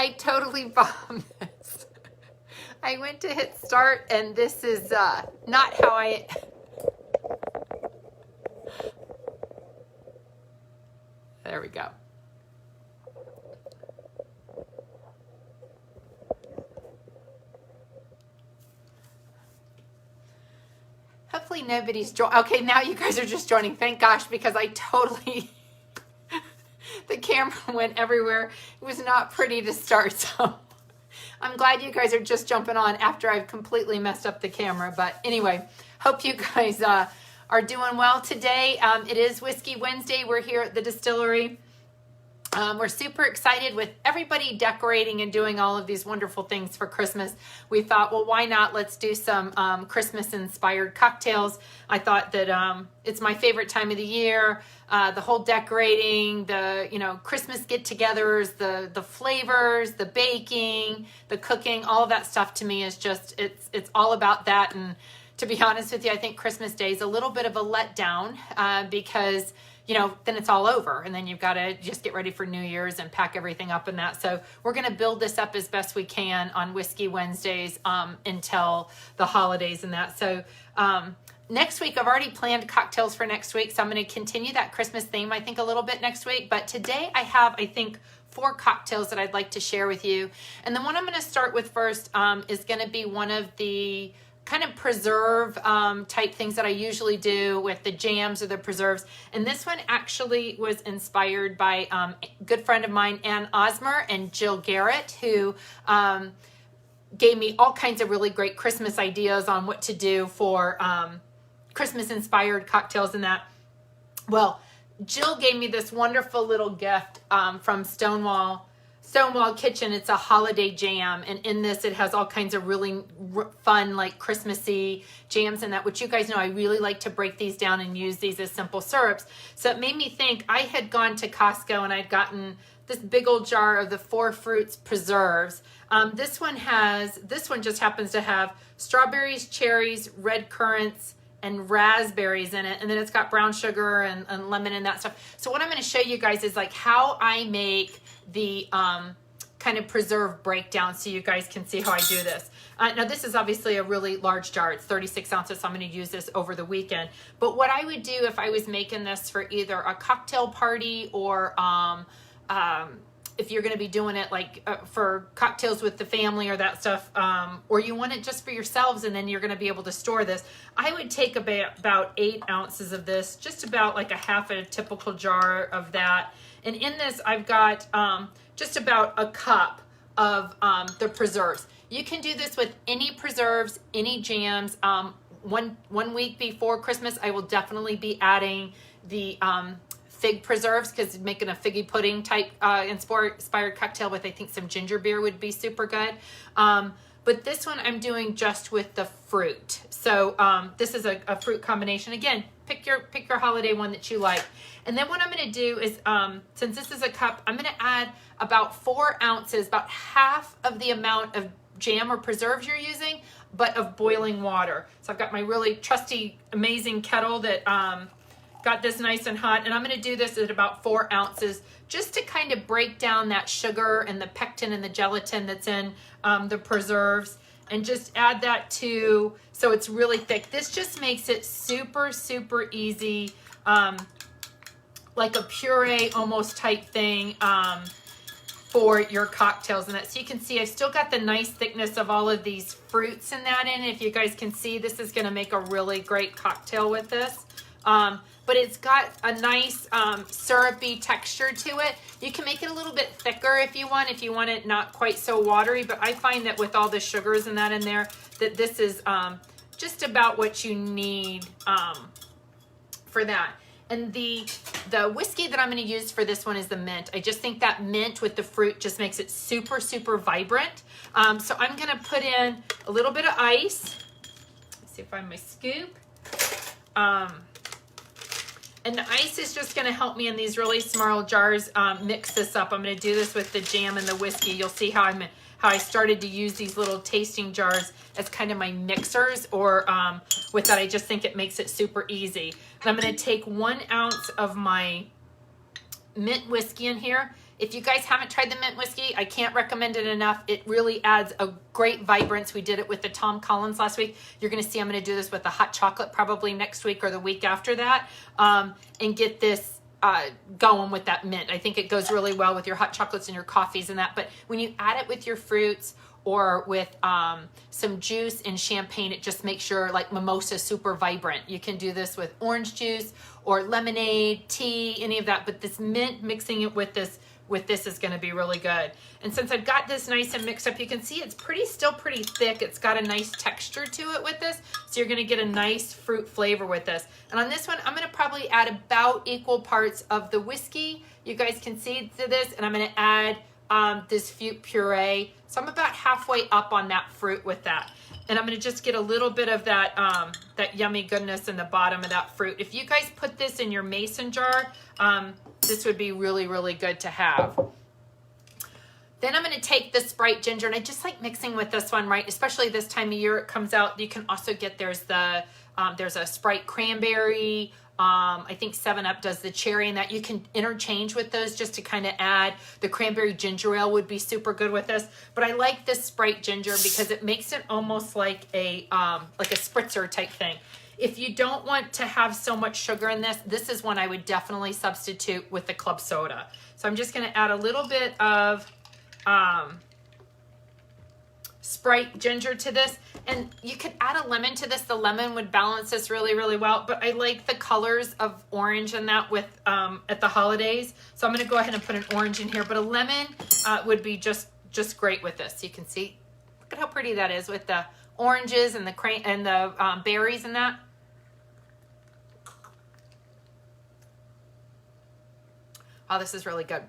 I totally bombed this. I went to hit start and this is not how I... There we go. Hopefully nobody's joining. Okay, now you guys are just joining. Thank gosh, because I totally... the camera went everywhere. It was not pretty to start, so I'm glad you guys are just jumping on after I've completely messed up the camera. But anyway, hope you guys are doing well today. It is Whiskey Wednesday. We're here at the distillery. We're super excited with everybody decorating and doing all of these wonderful things for Christmas. We thought, well, why not? Let's do some Christmas-inspired cocktails. I thought that it's my favorite time of the year. The whole decorating, the Christmas get-togethers, the flavors, the baking, the cooking, all of that stuff to me is just it's all about that. And to be honest with you, I think Christmas Day is a little bit of a letdown because then it's all over and then you've got to just get ready for New Year's and pack everything up and that. So we're going to build this up as best we can on Whiskey Wednesdays until the holidays and that. So next week, I've already planned cocktails for next week. So I'm going to continue that Christmas theme, I think, a little bit next week. But today I have, I think, 4 cocktails that I'd like to share with you. And the one I'm going to start with first is going to be one of the kind of preserve type things that I usually do with the jams or the preserves. And this one actually was inspired by a good friend of mine, Ann Osmer and Jill Garrett, who gave me all kinds of really great Christmas ideas on what to do for Christmas inspired cocktails and that. Well, Jill gave me this wonderful little gift from Stonewall Kitchen. It's a holiday jam, and in this it has all kinds of really fun, like Christmassy jams and that, which you guys know I really like to break these down and use these as simple syrups. So it made me think I had gone to Costco and I'd gotten this big old jar of the 4 fruits preserves. This one just happens to have strawberries, cherries, red currants, and raspberries in it, and then it's got brown sugar and lemon and that stuff. So what I'm going to show you guys is like how I make the kind of preserve breakdown so you guys can see how I do this. Now this is obviously a really large jar. It's 36 ounces, so I'm going to use this over the weekend. But what I would do if I was making this for either a cocktail party or if you're going to be doing it like for cocktails with the family or that stuff, or you want it just for yourselves and then you're going to be able to store this, I would take about 8 ounces of this, just about like a half a typical jar of that. And in this, I've got just about a cup of the preserves. You can do this with any preserves, any jams. One week before Christmas, I will definitely be adding the fig preserves because making a figgy pudding type inspired cocktail with, I think, some ginger beer would be super good. But this one I'm doing just with the fruit. So this is a fruit combination. Again, pick your holiday one that you like. And then what I'm going to do is, since this is a cup, I'm going to add about 4 ounces, about half of the amount of jam or preserves you're using, but of boiling water. So I've got my really trusty, amazing kettle that got this nice and hot. And I'm going to do this at about 4 ounces just to kind of break down that sugar and the pectin and the gelatin that's in the preserves. And just add that to, so it's really thick. This just makes it super, super easy, like a puree almost type thing for your cocktails and that. So you can see I've still got the nice thickness of all of these fruits in that in. If you guys can see, this is going to make a really great cocktail with this. But it's got a nice syrupy texture to it. You can make it a little bit thicker if you want it not quite so watery, but I find that with all the sugars and that in there, that this is just about what you need for that. And the whiskey that I'm going to use for this one is the mint. I just think that mint with the fruit just makes it super, super vibrant. So I'm going to put in a little bit of ice. Let's see if I find my scoop. And the ice is just going to help me in these really small jars mix this up. I'm going to do this with the jam and the whiskey. You'll see how I started to use these little tasting jars as kind of my mixers, or with that, I just think it makes it super easy. And I'm going to take 1 ounce of my mint whiskey in here, If you guys haven't tried the mint whiskey, I can't recommend it enough. It really adds a great vibrance. We did it with the Tom Collins last week. You're going to see I'm going to do this with the hot chocolate probably next week or the week after that, and get this going with that mint. I think it goes really well with your hot chocolates and your coffees and that. But when you add it with your fruits or with some juice and champagne, it just makes your like mimosa super vibrant. You can do this with orange juice or lemonade, tea, any of that. But this mint, mixing it with this is going to be really good. And since I've got this nice and mixed up, you can see it's still pretty thick. It's got a nice texture to it with this. So you're going to get a nice fruit flavor with this. And on this one, I'm going to probably add about equal parts of the whiskey. You guys can see to this. And I'm going to add this fruit puree. So I'm about halfway up on that fruit with that. And I'm going to just get a little bit of that, that yummy goodness in the bottom of that fruit. If you guys put this in your mason jar, this would be really, really good to have. Then I'm going to take the Sprite ginger, and I just like mixing with this one, right? Especially this time of year it comes out. You can also get, there's a Sprite cranberry. I think 7-Up does the cherry, and that you can interchange with those just to kind of add. The cranberry ginger ale would be super good with this. But I like this Sprite ginger because it makes it almost like a spritzer type thing. If you don't want to have so much sugar in this, this is one I would definitely substitute with the club soda. So I'm just going to add a little bit of Sprite ginger to this. And you could add a lemon to this. The lemon would balance this really, really well. But I like the colors of orange in that with at the holidays. So I'm going to go ahead and put an orange in here. But a lemon would be just great with this. You can see, look at how pretty that is with the oranges and the berries and that. Oh, this is really good.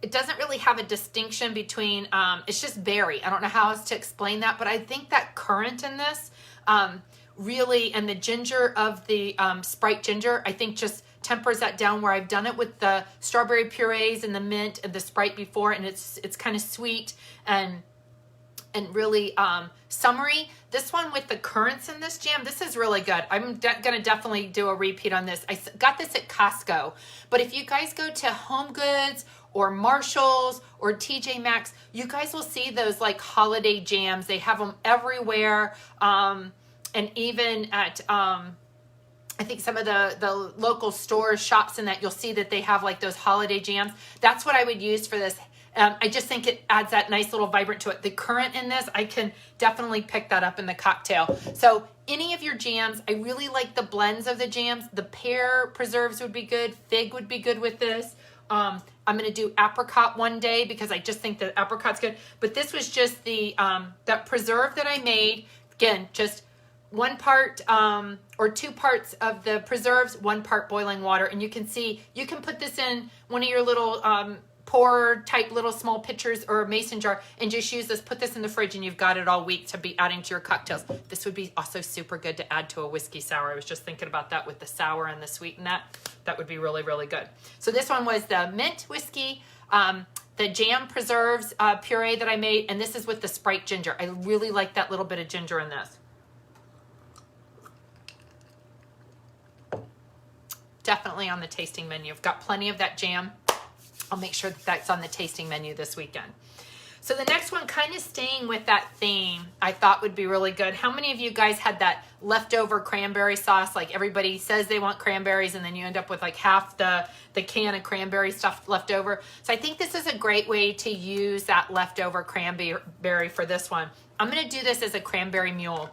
It doesn't really have a distinction between, it's just berry. I don't know how else to explain that, but I think that currant in this really, and the ginger of the Sprite ginger, I think just tempers that down, where I've done it with the strawberry purees and the mint and the Sprite before, and it's kind of sweet and really summery. This one with the currants in this jam, this is really good. I'm gonna definitely do a repeat on this. I got this at Costco, but if you guys go to Home Goods or Marshall's or TJ Maxx, you guys will see those like holiday jams. They have them everywhere, and even at I think some of the local stores, shops, and that you'll see that they have like those holiday jams. That's what I would use for this. I just think it adds that nice little vibrant to it. The currant in this, I can definitely pick that up in the cocktail. So any of your jams, I really like the blends of the jams. The pear preserves would be good. Fig would be good with this. I'm going to do apricot one day because I just think that apricot's good. But this was just the that preserve that I made. Again, just 1 part or 2 parts of the preserves, 1 part boiling water. And you can see, you can put this in one of your little pour type little small pitchers or a mason jar and just use this, put this in the fridge, and you've got it all week to be adding to your cocktails. This would be also super good to add to a whiskey sour. I was just thinking about that with the sour and the sweet and that would be really, really good. So this one was the mint whiskey, the jam preserves puree that I made, and this is with the Sprite ginger. I really like that little bit of ginger in this. Definitely on the tasting menu. I've got plenty of that jam. I'll make sure that that's on the tasting menu this weekend. So the next one, kind of staying with that theme, I thought would be really good. How many of you guys had that leftover cranberry sauce? Like everybody says they want cranberries, and then you end up with like half the can of cranberry stuff left over. So I think this is a great way to use that leftover cranberry for this one. I'm going to do this as a cranberry mule.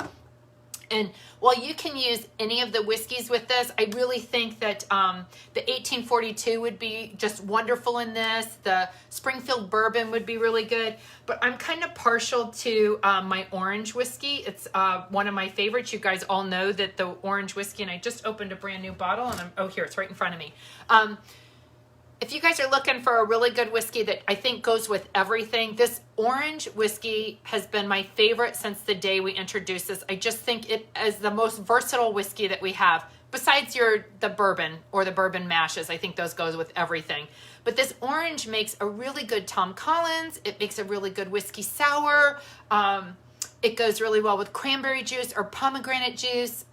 And while you can use any of the whiskeys with this, I really think that the 1842 would be just wonderful in this. The Springfield bourbon would be really good. But I'm kind of partial to my orange whiskey. It's one of my favorites. You guys all know that the orange whiskey, and I just opened a brand new bottle, and oh, here, it's right in front of me. If you guys are looking for a really good whiskey that I think goes with everything, this orange whiskey has been my favorite since the day we introduced this. I just think it is the most versatile whiskey that we have. Besides the bourbon or the bourbon mashes, I think those goes with everything. But this orange makes a really good Tom Collins. It makes a really good whiskey sour. It goes really well with cranberry juice or pomegranate juice.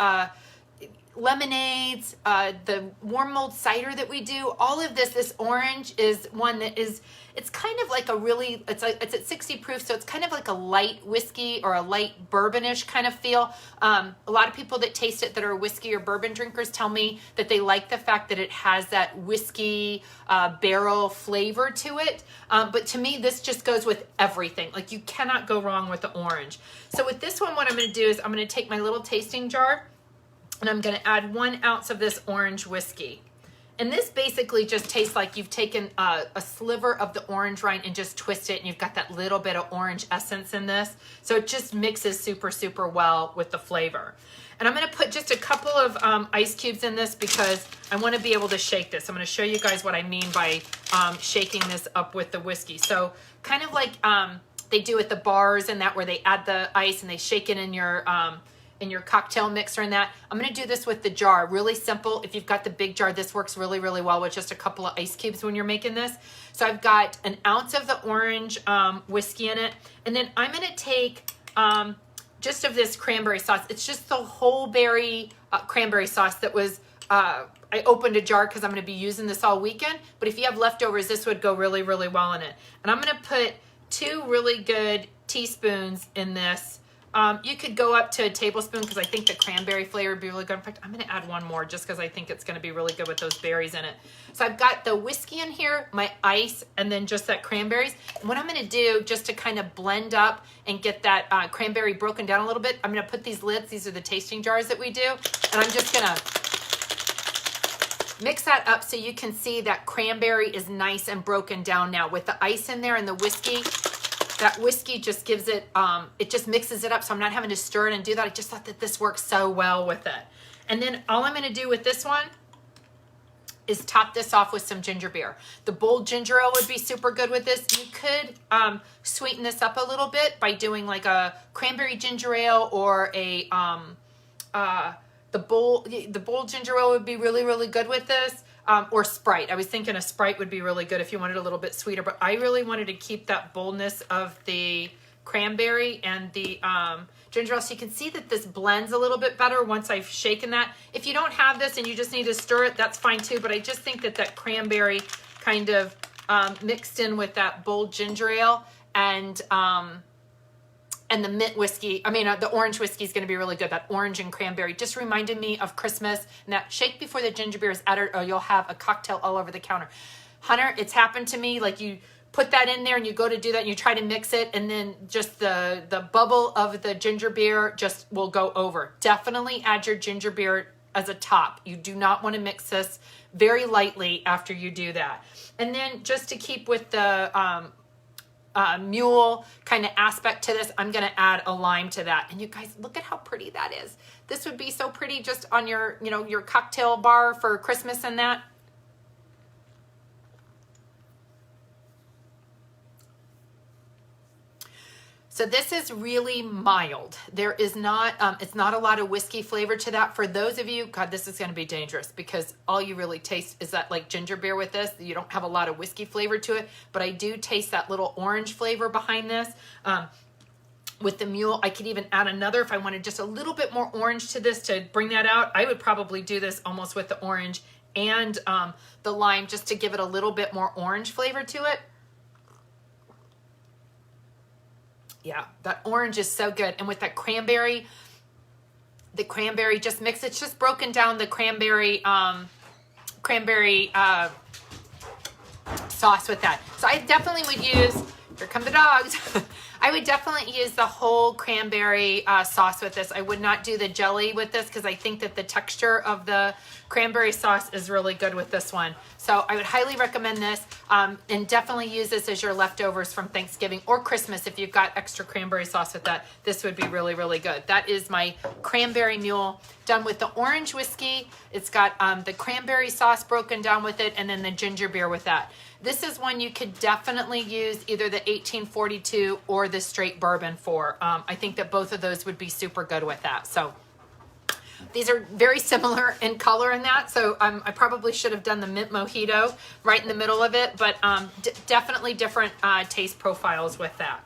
lemonades, the warm mulled cider that we do, all of this orange is one that is, it's kind of like a really, it's at 60 proof, so it's kind of like a light whiskey or a light bourbonish kind of feel. A lot of people that taste it that are whiskey or bourbon drinkers tell me that they like the fact that it has that whiskey barrel flavor to it. But to me, this just goes with everything. Like, you cannot go wrong with the orange. So with this one, what I'm going to do is I'm going to take my little tasting jar and I'm going to add 1 ounce of this orange whiskey. And this basically just tastes like you've taken a sliver of the orange rind and just twist it, and you've got that little bit of orange essence in this. So it just mixes super, super well with the flavor. And I'm going to put just a couple of ice cubes in this because I want to be able to shake this. I'm going to show you guys what I mean by shaking this up with the whiskey. So kind of like they do at the bars and that, where they add the ice and they shake it in your cocktail mixer and that. I'm going to do this with the jar. Really simple. If you've got the big jar, this works really, really well with just a couple of ice cubes when you're making this. So I've got 1 ounce of the orange whiskey in it. And then I'm going to take just of this cranberry sauce. It's just the whole berry cranberry sauce that was, I opened a jar because I'm going to be using this all weekend. But if you have leftovers, this would go really, really well in it. And I'm going to put 2 really good teaspoons in this. You could go up to a tablespoon because I think the cranberry flavor would be really good. In fact, I'm going to add 1 more just because I think it's going to be really good with those berries in it. So I've got the whiskey in here, my ice, and then just that cranberries. And what I'm going to do just to kind of blend up and get that cranberry broken down a little bit, I'm going to put these lids. These are the tasting jars that we do. And I'm just going to mix that up so you can see that cranberry is nice and broken down now. With the ice in there and the whiskey, that whiskey just gives it, it just mixes it up, so I'm not having to stir it and do that. I just thought that this works so well with it. And then all I'm going to do with this one is top this off with some ginger beer. The bold ginger ale would be super good with this. You could sweeten this up a little bit by doing like a cranberry ginger ale, or a the bold ginger ale would be really, really good with this. Or Sprite. I was thinking a Sprite would be really good if you wanted a little bit sweeter, but I really wanted to keep that boldness of the cranberry and the ginger ale. So you can see that this blends a little bit better once I've shaken that. If you don't have this and you just need to stir it, that's fine too, but I just think that that cranberry kind of mixed in with that bold ginger ale and the mint whiskey, the orange whiskey is going to be really good. That orange and cranberry just reminded me of Christmas. And that shake before the ginger beer is added, or you'll have a cocktail all over the counter. Hunter, it's happened to me. Like, you put that in there and you go to do that and you try to mix it, and then just the bubble of the ginger beer just will go over. Definitely add your ginger beer as a top. You do not want to mix this very lightly after you do that. And then just to keep with the mule kind of aspect to this, I'm going to add a lime to that. And you guys, look at how pretty that is. This would be so pretty just on your, your cocktail bar for Christmas and that. So this is really mild. There is not, it's not a lot of whiskey flavor to that. For those of you, God, this is going to be dangerous because all you really taste is that like ginger beer with this. You don't have a lot of whiskey flavor to it, but I do taste that little orange flavor behind this. With the mule, I could even add another if I wanted just a little bit more orange to this to bring that out. I would probably do this almost with the orange and the lime just to give it a little bit more orange flavor to it. Yeah, that orange is so good. And with that cranberry, the cranberry just mix. It's just broken down the cranberry sauce with that. So I definitely would use, here come the dogs. I would definitely use the whole cranberry sauce with this. I would not do the jelly with this because I think that the texture of the cranberry sauce is really good with this one. So I would highly recommend this, and definitely use this as your leftovers from Thanksgiving or Christmas. If you've got extra cranberry sauce with that, this would be really, really good. That is my cranberry mule done with the orange whiskey. It's got the cranberry sauce broken down with it, and then the ginger beer with that. This is one you could definitely use either the 1842 or the straight bourbon for. I think that both of those would be super good with that. So these are very similar in color in that. So I probably should have done the mint mojito right in the middle of it, but definitely different taste profiles with that.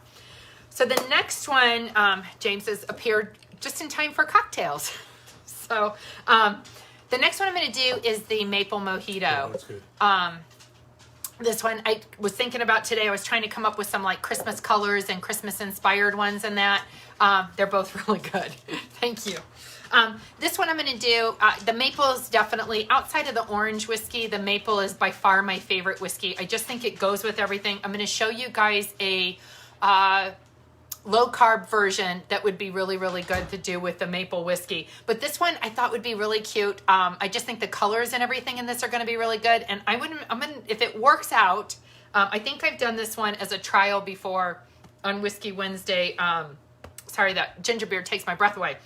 So the next one, James, has appeared just in time for cocktails. So the next one I'm going to do is the maple mojito. Oh, that's good. This one I was thinking about today. I was trying to come up with some like Christmas colors and Christmas inspired ones and that. They're both really good. Thank you. This one I'm going to do, the maple is definitely, outside of the orange whiskey, the maple is by far my favorite whiskey. I just think it goes with everything. I'm going to show you guys a low carb version that would be really, really good to do with the maple whiskey. But this one I thought would be really cute. I just think the colors and everything in this are going to be really good. And if it works out, I think I've done this one as a trial before on Whiskey Wednesday. Sorry, that ginger beer takes my breath away.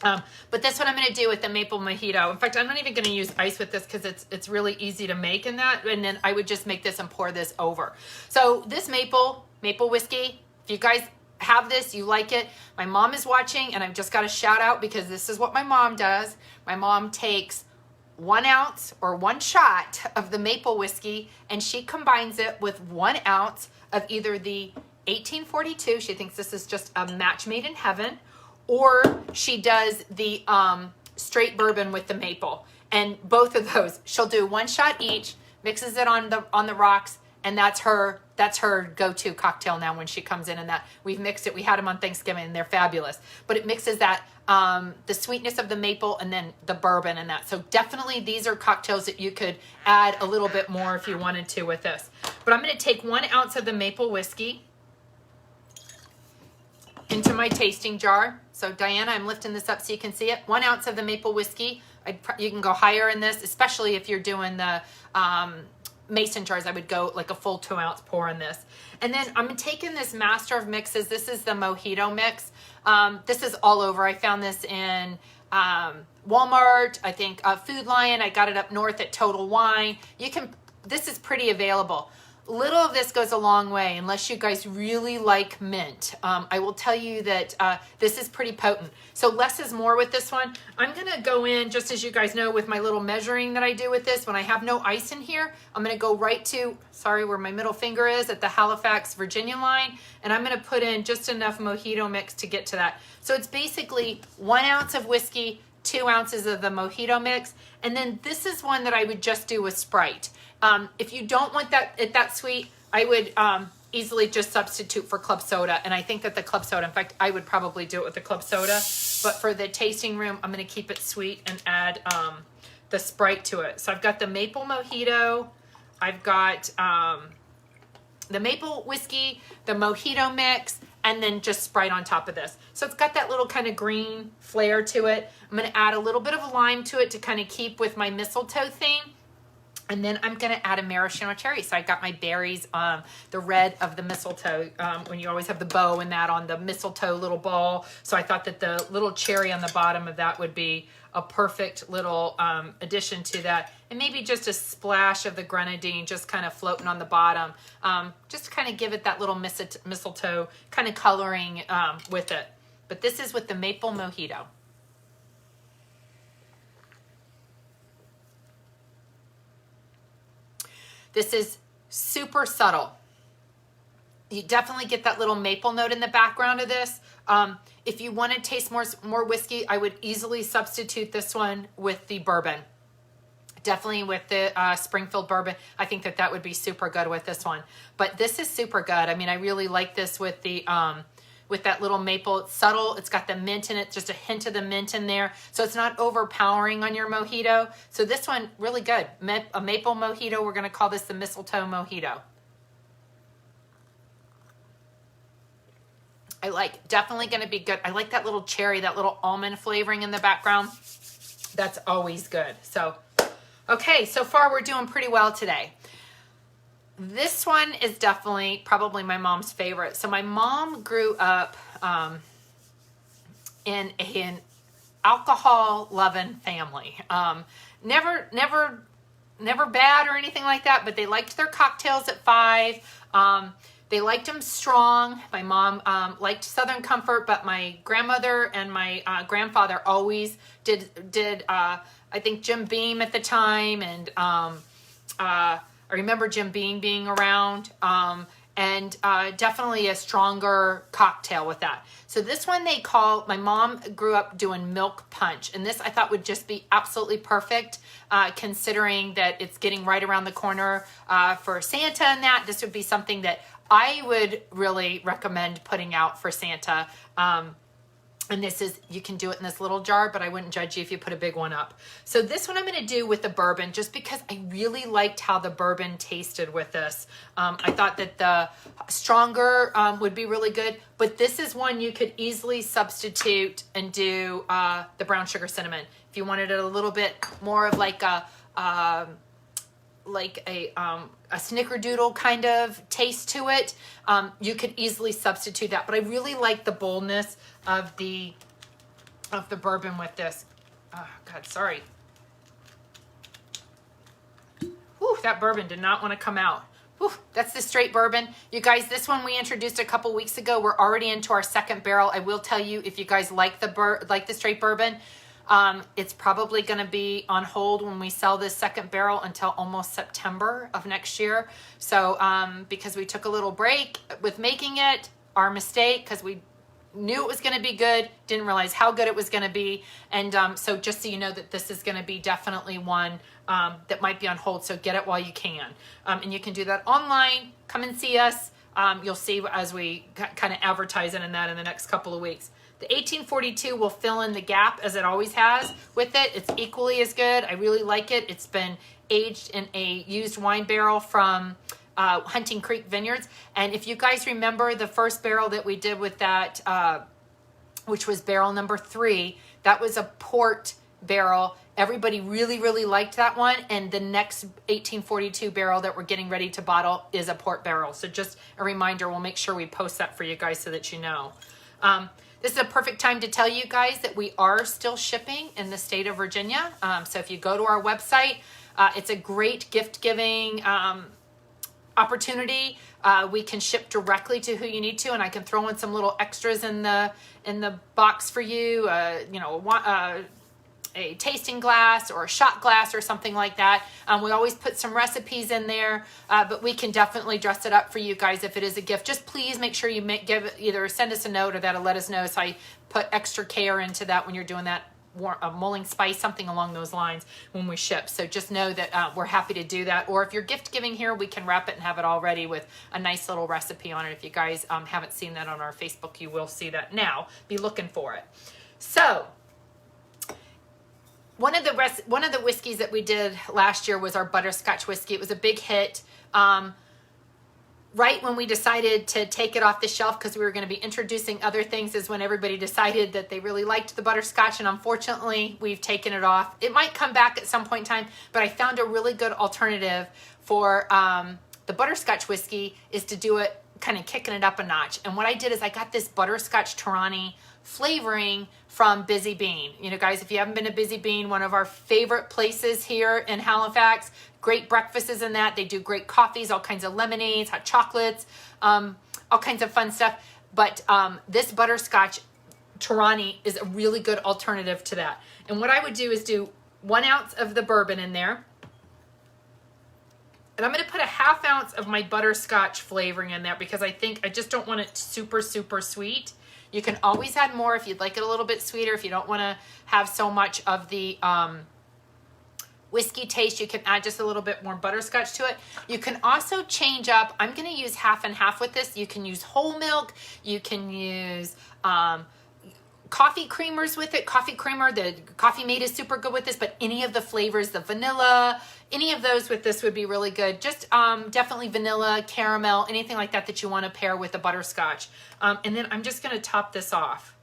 But this one I'm going to do with the maple mojito. In fact, I'm not even going to use ice with this because it's really easy to make in that. And then I would just make this and pour this over. So this maple whiskey, if you guys have this, you like it. My mom is watching, and I've just got to shout out because this is what my mom does. My mom takes 1 ounce or 1 shot of the maple whiskey, and she combines it with 1 ounce of either the 1842. She thinks this is just a match made in heaven, or she does the straight bourbon with the maple. And both of those, she'll do 1 shot each, mixes it on the rocks, and that's her go-to cocktail now when she comes in. And that we've mixed it. We had them on Thanksgiving, and they're fabulous. But it mixes that the sweetness of the maple and then the bourbon and that. So definitely these are cocktails that you could add a little bit more if you wanted to with this. But I'm going to take 1 ounce of the maple whiskey into my tasting jar. So Diana, I'm lifting this up so you can see it. 1 ounce of the maple whiskey. You can go higher in this, especially if you're doing the mason jars. I would go like a full 2 ounce pour in this. And then I'm taking this Master of Mixes. This is the mojito mix. This is all over. I found this in Walmart, I think Food Lion. I got it up north at Total Wine. This is pretty available. Little of this goes a long way unless you guys really like mint. I will tell you that this is pretty potent. So less is more with this one. I'm going to go in, just as you guys know, with my little measuring that I do with this. When I have no ice in here, I'm going to go right to, sorry, where my middle finger is at the Halifax, Virginia line. And I'm going to put in just enough mojito mix to get to that. So it's basically 1 ounce of whiskey, 2 ounces of the mojito mix. And then this is one that I would just do with Sprite. If you don't want that sweet, I would easily just substitute for club soda. And I think that the club soda, in fact, I would probably do it with the club soda. But for the tasting room, I'm going to keep it sweet and add the Sprite to it. So I've got the maple mojito. I've got the maple whiskey, the mojito mix, and then just Sprite on top of this. So it's got that little kind of green flair to it. I'm going to add a little bit of lime to it to kind of keep with my mistletoe theme. And then I'm going to add a maraschino cherry. So I got my berries, the red of the mistletoe, when you always have the bow and that on the mistletoe little ball. So I thought that the little cherry on the bottom of that would be a perfect little addition to that. And maybe just a splash of the grenadine just kind of floating on the bottom. Just to kind of give it that little mistletoe kind of coloring with it. But this is with the maple mojito. This is super subtle. You definitely get that little maple note in the background of this. If you want to taste more whiskey, I would easily substitute this one with the bourbon. Definitely with the Springfield bourbon. I think that would be super good with this one. But this is super good. I mean, I really like this with the with that little maple. It's subtle. It's got the mint in it, just a hint of the mint in there. So it's not overpowering on your mojito. So this one, really good. A maple mojito. We're going to call this the mistletoe mojito. Definitely going to be good. I like that little cherry, that little almond flavoring in the background. That's always good. So, okay, so far we're doing pretty well today. This one is definitely probably my mom's favorite. So my mom grew up in an alcohol-loving family. Never bad or anything like that, but they liked their cocktails at 5. They liked them strong. My mom liked Southern Comfort, but my grandmother and my grandfather always did I think Jim Beam at the time, and I remember Jim Beam being around, and and definitely a stronger cocktail with that. So this one they call, my mom grew up doing milk punch, and this I thought would just be absolutely perfect, considering that it's getting right around the corner for Santa and that. This would be something that I would really recommend putting out for Santa. And this is, you can do it in this little jar, but I wouldn't judge you if you put a big one up. So this one I'm going to do with the bourbon, just because I really liked how the bourbon tasted with this. I thought that the stronger would be really good, but this is one you could easily substitute and do the brown sugar cinnamon. If you wanted it a little bit more of like a snickerdoodle kind of taste to it, you could easily substitute that. But I really like the boldness of the bourbon with this. Oh God, sorry. Whew, that bourbon did not want to come out. Whew, that's the straight bourbon. You guys, this one we introduced a couple weeks ago. We're already into our second barrel. I will tell you, if you guys like the straight bourbon, it's probably going to be on hold when we sell this second barrel until almost September of next year. So because we took a little break with making it, our mistake, because we knew it was going to be good, didn't realize how good it was going to be. And so just so you know that this is going to be definitely one that might be on hold. So get it while you can. And you can do that online. Come and see us. You'll see as we kind of advertise it in that in the next couple of weeks. The 1842 will fill in the gap, as it always has with it. It's equally as good. I really like it. It's been aged in a used wine barrel from Hunting Creek Vineyards. And if you guys remember the first barrel that we did with that, which was barrel number 3, that was a port barrel. Everybody really, really liked that one. And the next 1842 barrel that we're getting ready to bottle is a port barrel. So just a reminder, we'll make sure we post that for you guys so that you know. This is a perfect time to tell you guys that we are still shipping in the state of Virginia. So if you go to our website, it's a great gift-giving opportunity. We can ship directly to who you need to, and I can throw in some little extras in the box for you. A tasting glass or a shot glass or something like that. We always put some recipes in there, but we can definitely dress it up for you guys if it is a gift. Just please make sure you either send us a note or that'll let us know, so I put extra care into that when you're doing that mulling spice, something along those lines when we ship. So just know that we're happy to do that. Or if you're gift giving here, we can wrap it and have it all ready with a nice little recipe on it. If you guys haven't seen that on our Facebook, you will see that now. Be looking for it. So one of the whiskeys that we did last year was our butterscotch whiskey. It was a big hit. Right when we decided to take it off the shelf because we were going to be introducing other things is when everybody decided that they really liked the butterscotch, and unfortunately we've taken it off. It might come back at some point in time, but I found a really good alternative for the butterscotch whiskey is to do it kind of kicking it up a notch. And what I did is I got this butterscotch Torani flavoring from Busy Bean. You know, guys, if you haven't been to Busy Bean, one of our favorite places here in Halifax, great breakfasts in that. They do great coffees, all kinds of lemonades, hot chocolates, all kinds of fun stuff. But this butterscotch Torani is a really good alternative to that. And what I would do is do 1 ounce of the bourbon in there. And I'm going to put a 1/2 ounce of my butterscotch flavoring in there because I just don't want it super, super sweet. You can always add more if you'd like it a little bit sweeter. If you don't want to have so much of the whiskey taste, you can add just a little bit more butterscotch to it. You can also change up. I'm going to use 1/2 and 1/2 with this. You can use whole milk. You can use coffee creamers with it. Coffee creamer, the Coffee Mate is super good with this, but any of the flavors, the vanilla, any of those with this would be really good. Just definitely vanilla, caramel, anything like that that you want to pair with the butterscotch. And then I'm just going to top this off.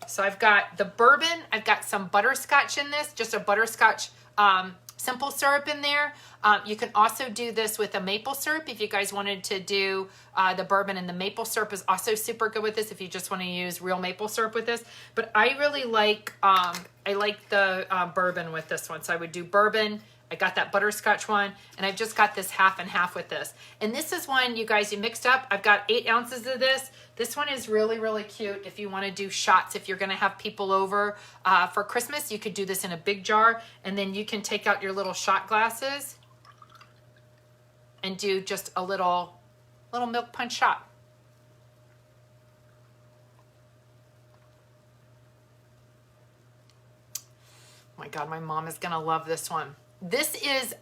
So I've got the bourbon, I've got some butterscotch in this, just a butterscotch simple syrup in there. You can also do this with a maple syrup if you guys wanted to do the bourbon, and the maple syrup is also super good with this if you just want to use real maple syrup with this. But I really like, the bourbon with this one. So I would do bourbon. I got that butterscotch one, and I've just got this 1/2 and 1/2 with this. And this is one, you guys, you mixed up. I've got 8 ounces of this. This one is really, really cute if you want to do shots. If you're going to have people over for Christmas, you could do this in a big jar, and then you can take out your little shot glasses and do just a little milk punch shot. Oh my God, my mom is gonna love this one. This is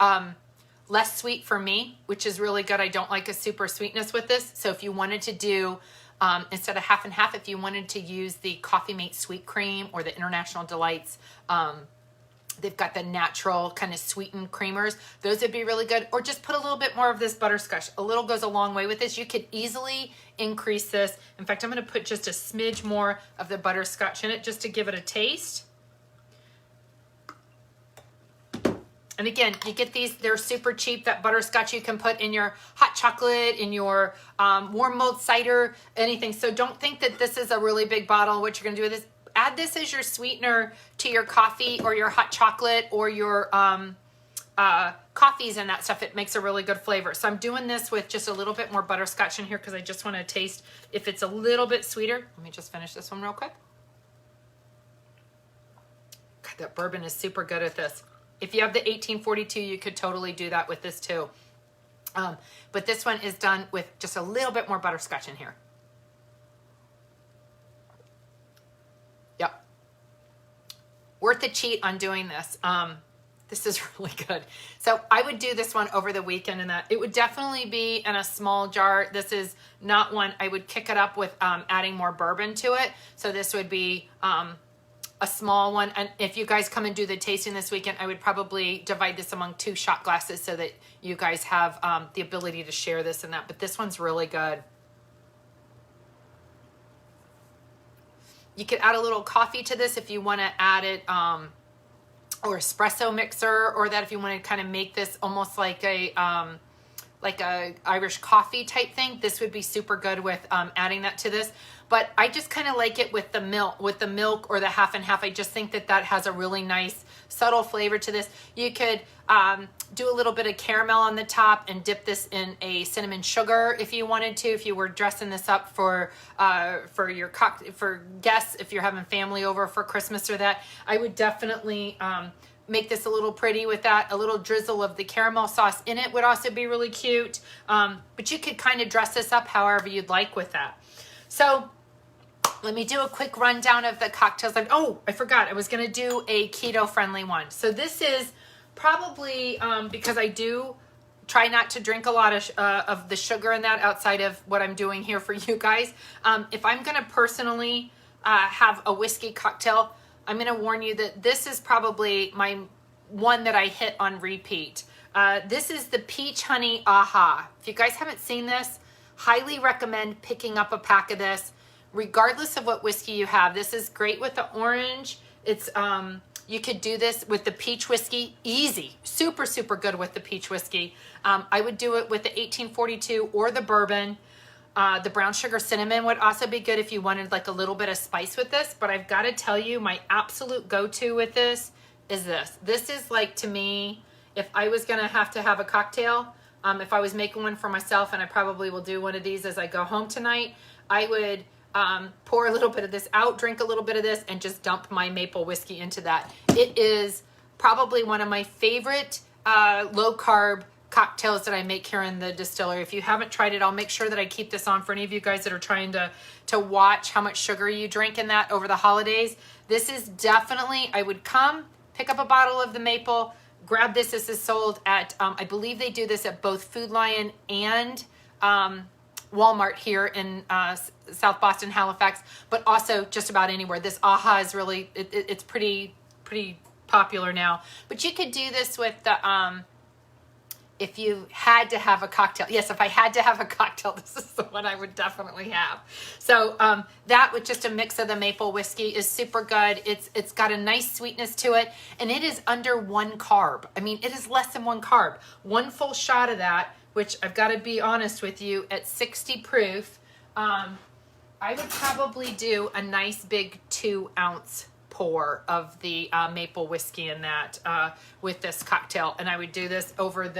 less sweet for me, which is really good. I don't like a super sweetness with this. So if you wanted to do, instead of half and half, if you wanted to use the Coffee Mate Sweet Cream or the International Delights, they've got the natural kind of sweetened creamers. Those would be really good. Or just put a little bit more of this butterscotch. A little goes a long way with this. You could easily increase this. In fact, I'm gonna put just a smidge more of the butterscotch in it just to give it a taste. And again, you get these, they're super cheap. That butterscotch you can put in your hot chocolate, in your warm mulled cider, anything. So don't think that this is a really big bottle. What you're gonna do with this, add this as your sweetener to your coffee or your hot chocolate or your coffees and that stuff. It makes a really good flavor. So I'm doing this with just a little bit more butterscotch in here because I just wanna taste if it's a little bit sweeter. Let me just finish this one real quick. God, that bourbon is super good at this. If you have the 1842, you could totally do that with this too. But this one is done with just a little bit more butterscotch in here. Yep. Worth the cheat on doing this. This is really good. So I would do this one over the weekend, and that it would definitely be in a small jar. This is not one I would kick it up with adding more bourbon to it. So this would be a small one. And if you guys come and do the tasting this weekend, I would probably divide this among 2 shot glasses so that you guys have the ability to share this and that. But this one's really good. You could add a little coffee to this if you want to add it, or espresso mixer, or that if you want to kind of make this almost like a Irish coffee type thing. This would be super good with adding that to this. But I just kind of like it with the milk or the half and half. I just think that that has a really nice subtle flavor to this. You could do a little bit of caramel on the top and dip this in a cinnamon sugar if you wanted to. If you were dressing this up for your for guests, if you're having family over for Christmas or that, I would definitely make this a little pretty with that. A little drizzle of the caramel sauce in it would also be really cute. But you could kind of dress this up however you'd like with that. So let me do a quick rundown of the cocktails. Oh, I forgot. I was going to do a keto-friendly one. So this is probably, because I do try not to drink a lot of the sugar in that outside of what I'm doing here for you guys. If I'm going to personally have a whiskey cocktail, I'm going to warn you that this is probably my one that I hit on repeat. This is the Peach Honey Aha. If you guys haven't seen this, highly recommend picking up a pack of this. Regardless of what whiskey you have, this is great with the orange. It's you could do this with the peach whiskey, easy, super, super good with the peach whiskey. I would do it with the 1842 or the bourbon. The brown sugar cinnamon would also be good if you wanted like a little bit of spice with this. But I've got to tell you, my absolute go-to with this is this. This is like, to me, if I was gonna have a cocktail, if I was making one for myself, and I probably will do one of these as I go home tonight, I would pour a little bit of this out, drink a little bit of this, and just dump my maple whiskey into that. It is probably one of my favorite low-carb cocktails that I make here in the distillery. If you haven't tried it, I'll make sure that I keep this on for any of you guys that are trying to watch how much sugar you drink in that over the holidays. This is definitely, I would come, pick up a bottle of the maple, grab this. This is sold at, I believe they do this at both Food Lion and Walmart here in South Boston, Halifax, but also just about anywhere. This Aha is really, it's pretty popular now. But you could do this with the, if you had to have a cocktail. Yes, if I had to have a cocktail, this is the one I would definitely have. So that with just a mix of the maple whiskey is super good. It's got a nice sweetness to it, and it is under 1 carb. I mean, it is less than 1 carb. 1 full shot of that, which I've got to be honest with you, at 60 proof, I would probably do a nice big 2-ounce pour of the maple whiskey in that with this cocktail. And I would do this over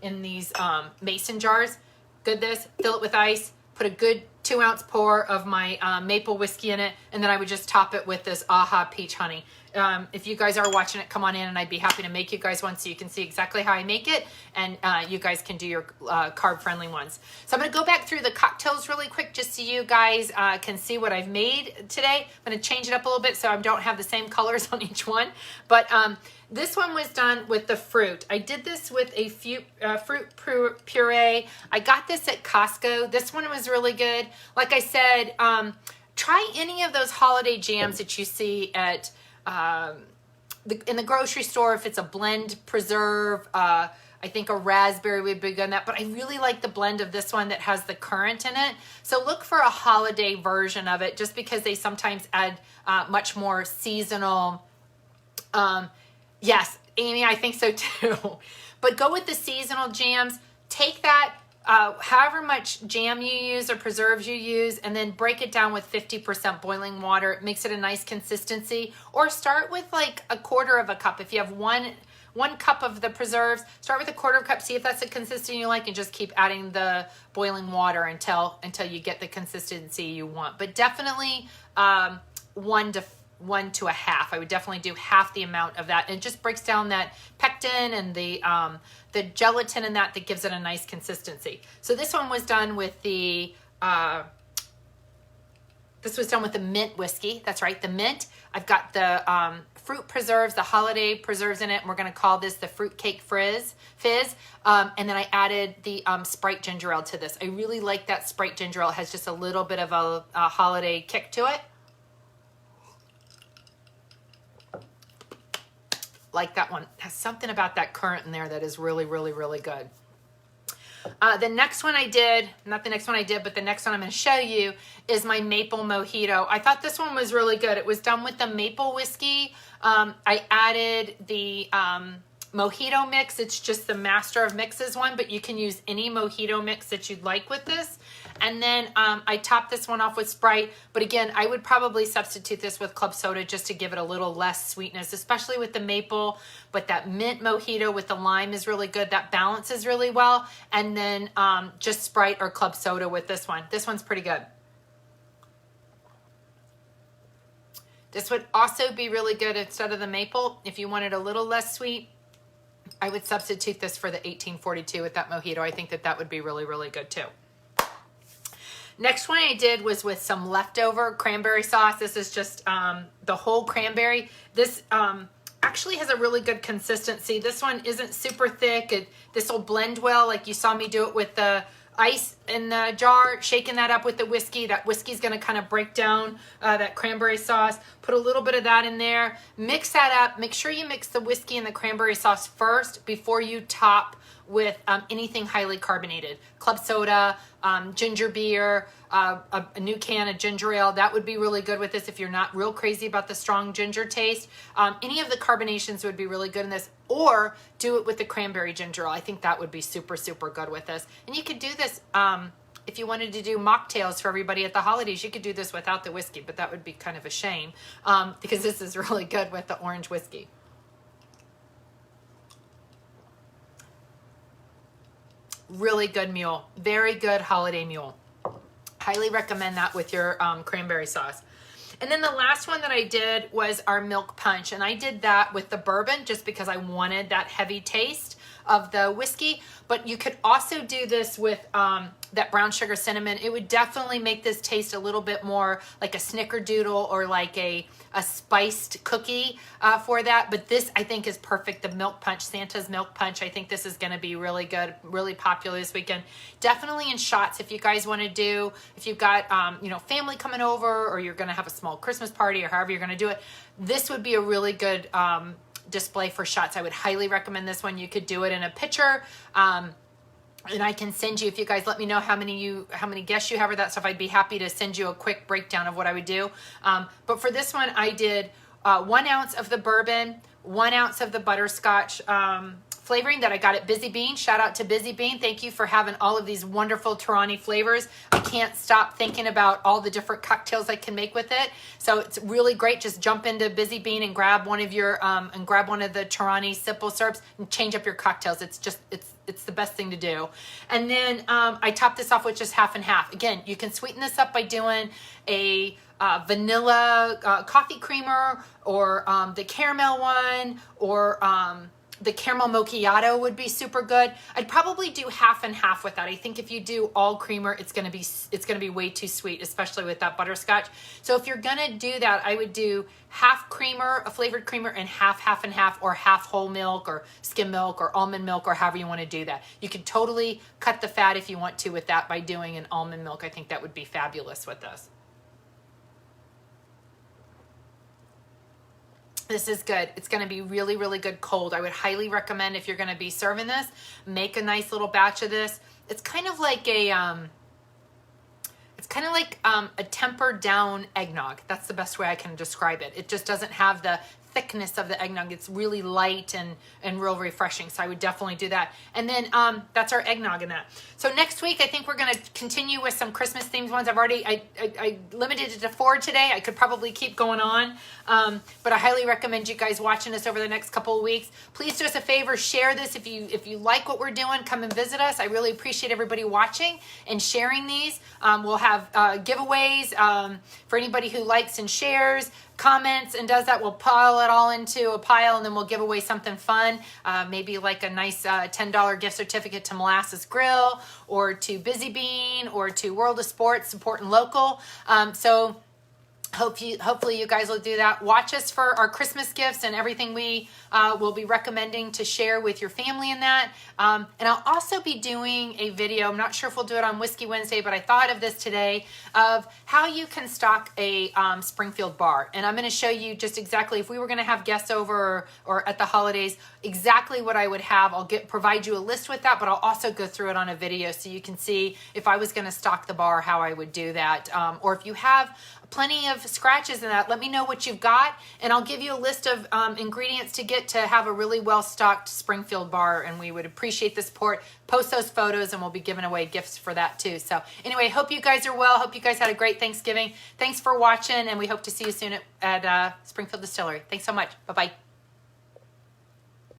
in these mason jars. Good this, fill it with ice, put a good 2-ounce pour of my maple whiskey in it, and then I would just top it with this Aha Peach Honey. If you guys are watching it, come on in and I'd be happy to make you guys one so you can see exactly how I make it, and you guys can do your carb-friendly ones. So I'm going to go back through the cocktails really quick just so you guys can see what I've made today. I'm going to change it up a little bit so I don't have the same colors on each one. But this one was done with the fruit. I did this with a fruit puree. I got this at Costco. This one was really good. Like I said, try any of those holiday jams that you see at in the grocery store. If it's a blend preserve, I think a raspberry would be good on that, but I really like the blend of this one that has the currant in it. So look for a holiday version of it, just because they sometimes add much more seasonal. Yes, Amy, I think so too. But go with the seasonal jams. Take that, however much jam you use or preserves you use, and then break it down with 50% boiling water. It makes it a nice consistency. Or start with like a quarter of a cup. If you have one cup of the preserves, start with a quarter of a cup, see if that's the consistency you like, and just keep adding the boiling water until you get the consistency you want. But definitely one to a half. I would definitely do half the amount of that. And it just breaks down that pectin and the gelatin and that gives it a nice consistency. So this one was done with the mint whiskey. That's right, the mint. I've got the fruit preserves, the holiday preserves in it, and we're going to call this the fruitcake fizz. And then I added the Sprite ginger ale to this. I really like that Sprite ginger ale. It has just a little bit of a holiday kick to it. Like that one. It has something about that currant in there that is really, really, really good. The next one I did, not the next one I did, but the next one I'm going to show you is my maple mojito. I thought this one was really good. It was done with the maple whiskey. I added the mojito mix. It's just the Master of Mixes one, but you can use any mojito mix that you'd like with this. And then I topped this one off with Sprite. But again, I would probably substitute this with club soda just to give it a little less sweetness, especially with the maple. But that mint mojito with the lime is really good. That balances really well. And then just Sprite or club soda with this one. This one's pretty good. This would also be really good instead of the maple. If you wanted a little less sweet, I would substitute this for the 1842 with that mojito. I think that would be really, really good too. Next one I did was with some leftover cranberry sauce. This is just the whole cranberry. This actually has a really good consistency. This one isn't super thick. This will blend well, like you saw me do it with the ice in the jar, shaking that up with the whiskey. That whiskey's going to kind of break down that cranberry sauce. Put a little bit of that in there. Mix that up. Make sure you mix the whiskey and the cranberry sauce first before you top with anything highly carbonated. Club soda, ginger beer, a new can of ginger ale. That would be really good with this if you're not real crazy about the strong ginger taste. Any of the carbonations would be really good in this, or do it with the cranberry ginger ale. I think that would be super, super good with this. And you could do this if you wanted to do mocktails for everybody at the holidays. You could do this without the whiskey, but that would be kind of a shame because this is really good with the orange whiskey. Really good mule. Very good holiday mule. Highly recommend that with your cranberry sauce. And then the last one that I did was our milk punch. And I did that with the bourbon just because I wanted that heavy taste of the whiskey. But you could also do this with that brown sugar cinnamon. It would definitely make this taste a little bit more like a snickerdoodle or like a spiced cookie for that. But this, I think, is perfect. The milk punch, Santa's milk punch. I think this is going to be really good, really popular this weekend. Definitely in shots if you guys want to do, if you've got, family coming over, or you're going to have a small Christmas party, or however you're going to do it. This would be a really good display for shots. I would highly recommend this one. You could do it in a pitcher. And I can send you, if you guys let me know how many guests you have or that stuff, I'd be happy to send you a quick breakdown of what I would do. But for this one, I did 1 ounce of the bourbon, 1 ounce of the butterscotch flavoring that I got at Busy Bean. Shout out to Busy Bean. Thank you for having all of these wonderful Torani flavors. I can't stop thinking about all the different cocktails I can make with it. So it's really great. Just jump into Busy Bean and grab one of your grab one of the Torani simple syrups and change up your cocktails. It's the best thing to do. And then I top this off with just half and half. Again, you can sweeten this up by doing a vanilla coffee creamer, or the caramel one, or the caramel macchiato would be super good. I'd probably do half and half with that. I think if you do all creamer, it's gonna be way too sweet, especially with that butterscotch. So if you're gonna do that, I would do half creamer, a flavored creamer, and half and half, or half whole milk or skim milk or almond milk, or however you want to do that. You can totally cut the fat if you want to with that by doing an almond milk. I think that would be fabulous with this. This is good. It's going to be really, really good cold. I would highly recommend, if you're going to be serving this, make a nice little batch of this. It's kind of like a tempered down eggnog. That's the best way I can describe it. It just doesn't have the thickness of the eggnog. It's really light and real refreshing. So I would definitely do that. And then that's our eggnog in that. So next week, I think we're going to continue with some Christmas themed ones. I limited it to 4 today. I could probably keep going on. But I highly recommend you guys watching this over the next couple of weeks. Please do us a favor, share this. If you like what we're doing, come and visit us. I really appreciate everybody watching and sharing these. We'll have giveaways for anybody who likes and shares, comments, and does that. We'll pile it all into a pile, and then we'll give away something fun, maybe like a nice $10 gift certificate to Molasses Grill, or to Busy Bean, or to World of Sports, supporting local. So hopefully you guys will do that. Watch us for our Christmas gifts and everything we will be recommending to share with your family in that. And I'll also be doing a video. I'm not sure if we'll do it on Whiskey Wednesday, but I thought of this today, of how you can stock a Springfield bar. And I'm going to show you just exactly, if we were going to have guests over or at the holidays, exactly what I would have. I'll provide you a list with that, but I'll also go through it on a video so you can see if I was going to stock the bar, how I would do that. Or if you have plenty of scratches in that, let me know what you've got, and I'll give you a list of ingredients to get to have a really well-stocked Springfield bar, and we would appreciate the support. Post those photos, and we'll be giving away gifts for that too. So anyway, hope you guys are well. Hope you guys had a great Thanksgiving. Thanks for watching, and we hope to see you soon at Springfield Distillery. Thanks so much. Bye-bye.